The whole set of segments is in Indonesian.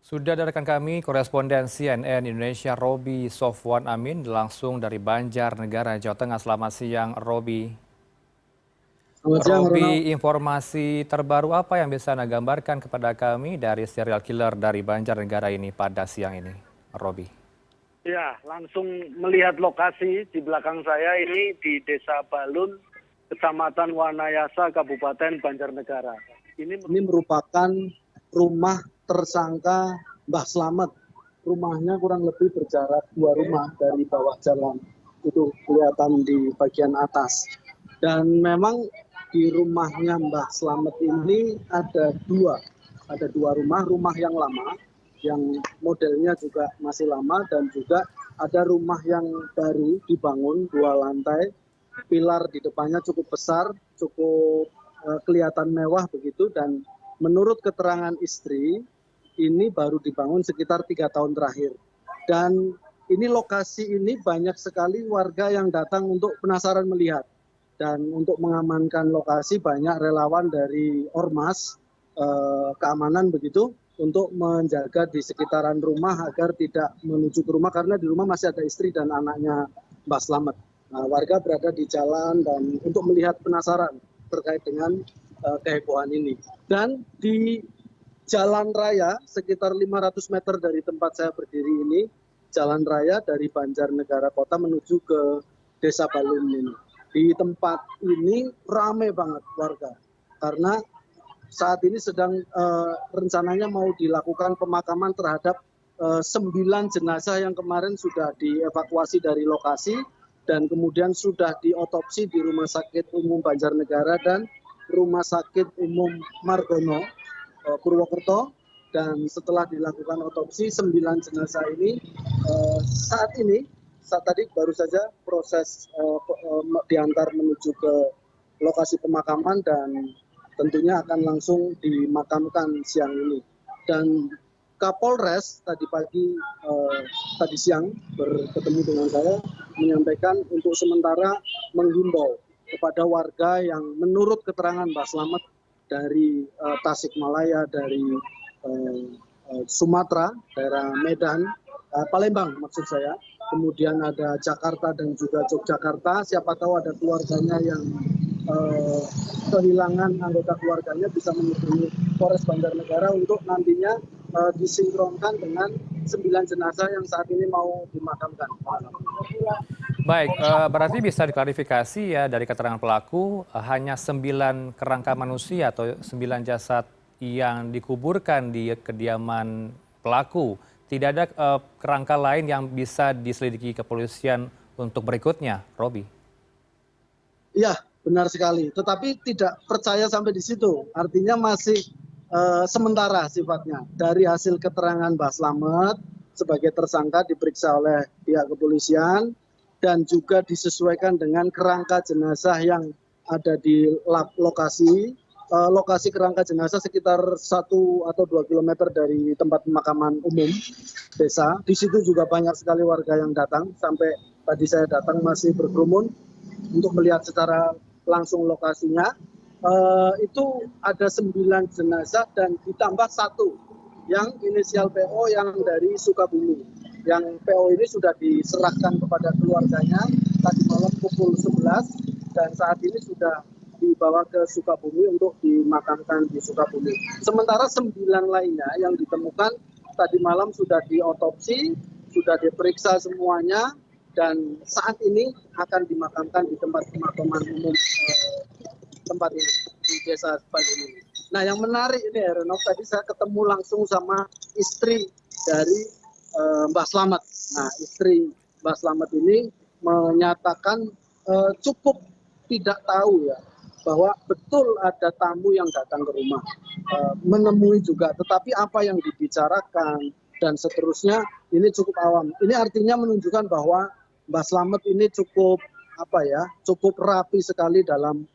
Sudah ada rekan kami, koresponden CNN Indonesia Roby Sofwan Amin, langsung dari Banjarnegara, Jawa Tengah. Selamat siang, Roby. Selamat siang, Roby, Ronald. informasi terbaru apa yang bisa Anda gambarkan kepada kami dari serial killer dari Banjarnegara ini pada siang ini, Roby? Ya, langsung melihat lokasi di belakang saya ini di Desa Balun, Kecamatan Wanayasa, Kabupaten Banjarnegara. Ini merupakan rumah tersangka Mbah Slamet. Rumahnya kurang lebih berjarak 2 rumah dari bawah jalan. Itu kelihatan di bagian atas. Dan memang di rumahnya Mbah Slamet ini ada dua rumah, rumah yang lama, yang modelnya juga masih lama, dan juga ada rumah yang baru dibangun 2 lantai, pilar di depannya cukup besar, cukup kelihatan mewah begitu, dan menurut keterangan istri ini baru dibangun sekitar 3 tahun terakhir. Dan ini lokasi ini banyak sekali warga yang datang untuk penasaran melihat, dan untuk mengamankan lokasi banyak relawan dari Ormas keamanan begitu untuk menjaga di sekitaran rumah agar tidak menuju ke rumah, karena di rumah masih ada istri dan anaknya Mbak Slamet. Nah, warga berada di jalan dan untuk melihat penasaran terkait dengan kehebohan ini. Dan di jalan raya sekitar 500 meter dari tempat saya berdiri ini, jalan raya dari Banjarnegara Kota menuju ke Desa Balun ini. Di tempat ini ramai banget warga, karena saat ini sedang rencananya mau dilakukan pemakaman terhadap 9 jenazah yang kemarin sudah dievakuasi dari lokasi dan kemudian sudah diotopsi di Rumah Sakit Umum Banjarnegara dan Rumah Sakit Umum Margono, Purwokerto. Dan setelah dilakukan otopsi 9 jenazah ini saat tadi baru saja proses diantar menuju ke lokasi pemakaman dan tentunya akan langsung dimakamkan siang ini. Dan Kapolres tadi siang bertemu dengan saya, menyampaikan untuk sementara menghimbau kepada warga yang menurut keterangan Mbak Slamet dari Tasikmalaya, dari Sumatera, daerah Medan, Palembang maksud saya, kemudian ada Jakarta dan juga Yogyakarta, siapa tahu ada keluarganya yang kehilangan anggota keluarganya, bisa menghubungi Polres Banjarnegara untuk nantinya disinkronkan dengan 9 jenazah yang saat ini mau dimakamkan. Baik, berarti bisa diklarifikasi ya dari keterangan pelaku hanya 9 kerangka manusia atau 9 jasad yang dikuburkan di kediaman pelaku. Tidak ada kerangka lain yang bisa diselidiki kepolisian untuk berikutnya, Roby. Iya, benar sekali. Tetapi tidak percaya sampai di situ. Artinya masih sementara sifatnya. Dari hasil keterangan Mbah Slamet sebagai tersangka diperiksa oleh pihak kepolisian dan juga disesuaikan dengan kerangka jenazah yang ada di lokasi. Lokasi kerangka jenazah sekitar 1 atau 2 kilometer dari tempat pemakaman umum desa. Di situ juga banyak sekali warga yang datang. Sampai tadi saya datang masih berkerumun untuk melihat secara langsung lokasinya. Itu ada 9 jenazah dan ditambah 1 yang inisial PO yang dari Sukabumi. Yang PO ini sudah diserahkan kepada keluarganya tadi malam pukul 11 dan saat ini sudah dibawa ke Sukabumi untuk dimakamkan di Sukabumi. Sementara 9 lainnya yang ditemukan tadi malam sudah diotopsi, sudah diperiksa semuanya, dan saat ini akan dimakamkan di tempat pemakaman umum tempat ini di Desa Balun ini. Nah, yang menarik ini Heranov, tadi saya ketemu langsung sama istri dari Mbah Slamet. Nah, istri Mbah Slamet ini menyatakan cukup tidak tahu ya bahwa betul ada tamu yang datang ke rumah, menemui juga, tetapi apa yang dibicarakan dan seterusnya ini cukup awam. Ini artinya menunjukkan bahwa Mbah Slamet ini cukup cukup rapi sekali dalam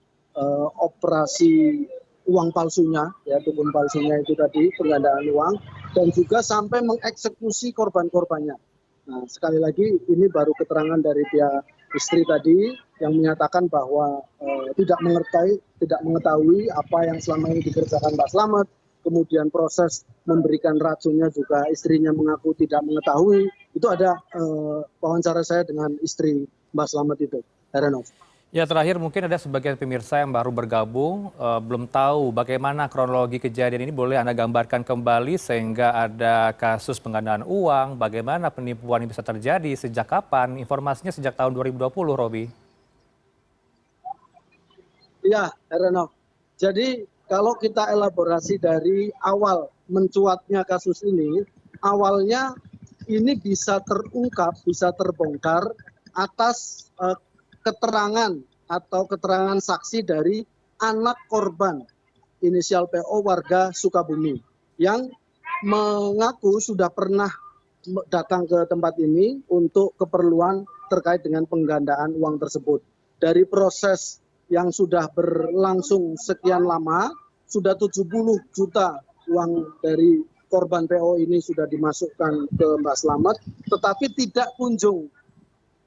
operasi uang palsunya, ya, dukun palsunya itu tadi, penggandaan uang, dan juga sampai mengeksekusi korban-korbannya. Nah, sekali lagi ini baru keterangan dari pihak istri tadi yang menyatakan bahwa tidak mengetahui apa yang selama ini dikerjakan Mbak Slamet, kemudian proses memberikan racunnya juga istrinya mengaku tidak mengetahui. Itu ada wawancara saya dengan istri Mbak Slamet itu, Heranov. Ya terakhir mungkin ada sebagian pemirsa yang baru bergabung, belum tahu bagaimana kronologi kejadian ini, boleh Anda gambarkan kembali sehingga ada kasus penggandaan uang, bagaimana penipuan ini bisa terjadi, sejak kapan, informasinya sejak tahun 2020, Robi. Iya, Heranov. Jadi kalau kita elaborasi dari awal mencuatnya kasus ini, awalnya ini bisa terungkap, bisa terbongkar atas keterangan atau keterangan saksi dari anak korban inisial PO warga Sukabumi yang mengaku sudah pernah datang ke tempat ini untuk keperluan terkait dengan penggandaan uang tersebut. Dari proses yang sudah berlangsung sekian lama, sudah 70 juta uang dari korban PO ini sudah dimasukkan ke Mbak Slamet, tetapi tidak kunjung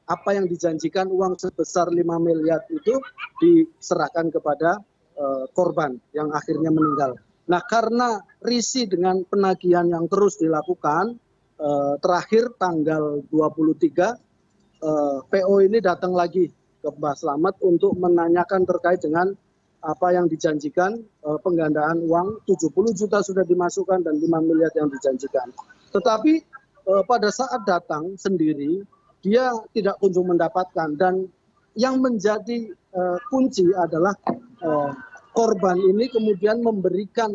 apa yang dijanjikan uang sebesar 5 miliar itu diserahkan kepada korban yang akhirnya meninggal. Nah, karena risih dengan penagihan yang terus dilakukan, terakhir tanggal 23 PO ini datang lagi ke Mbak Slamet untuk menanyakan terkait dengan apa yang dijanjikan, penggandaan uang 70 juta sudah dimasukkan dan 5 miliar yang dijanjikan. Tetapi pada saat datang sendiri, dia tidak kunjung mendapatkan, dan yang menjadi kunci adalah korban ini kemudian memberikan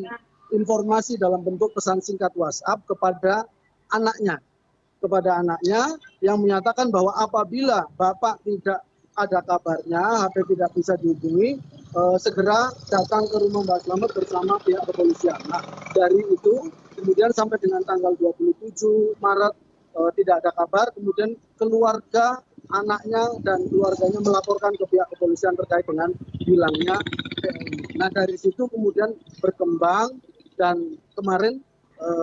informasi dalam bentuk pesan singkat WhatsApp kepada anaknya yang menyatakan bahwa apabila Bapak tidak ada kabarnya, HP tidak bisa dihubungi, segera datang ke rumah Mbak Slamet bersama pihak kepolisian. Nah, dari itu kemudian sampai dengan tanggal 27 Maret tidak ada kabar, kemudian keluarga, anaknya dan keluarganya melaporkan ke pihak kepolisian terkait dengan hilangnya PO. Nah, dari situ kemudian berkembang dan kemarin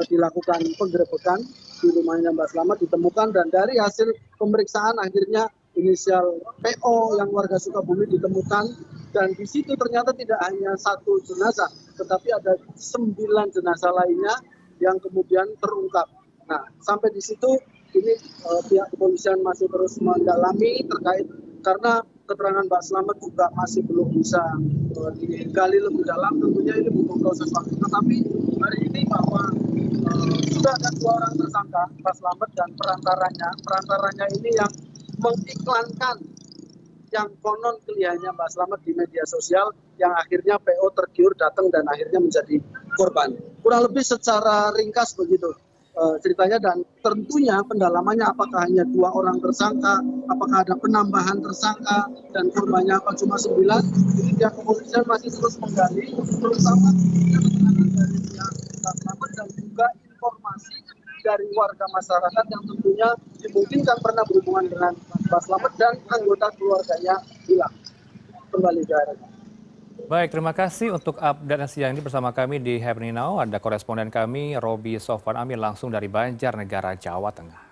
dilakukan penggerebekan di rumahnya Mbak Slamet, ditemukan, dan dari hasil pemeriksaan akhirnya inisial PO yang warga Sukabumi ditemukan, dan di situ ternyata tidak hanya satu jenazah, tetapi ada 9 jenazah lainnya yang kemudian terungkap. Nah, sampai di situ ini pihak kepolisian masih terus mendalami terkait, karena keterangan Mbak Slamet juga masih belum bisa digali lebih dalam, tentunya ini butuh proses waktu. Tetapi hari ini bahwa sudah ada 2 orang tersangka, Mbak Slamet dan perantaranya ini yang mengiklankan yang konon kliennya Mbak Slamet di media sosial, yang akhirnya PO tergiur datang dan akhirnya menjadi korban. Kurang lebih secara ringkas begitu ceritanya, dan tentunya pendalamannya apakah hanya 2 orang tersangka, apakah ada penambahan tersangka, dan korbannya apa cuma 9, ini pihak kepolisian masih terus menggali, terutama keterangan dari pihak Mbak Slamet dan juga informasi dari warga masyarakat yang tentunya dimungkinkan pernah berhubungan dengan Mbak Slamet dan anggota keluarganya hilang. Kembali ke area. Baik, terima kasih untuk update siang ini bersama kami di Happening Now. Ada koresponden kami, Roby Sofwan Amin, langsung dari Banjarnegara, Jawa Tengah.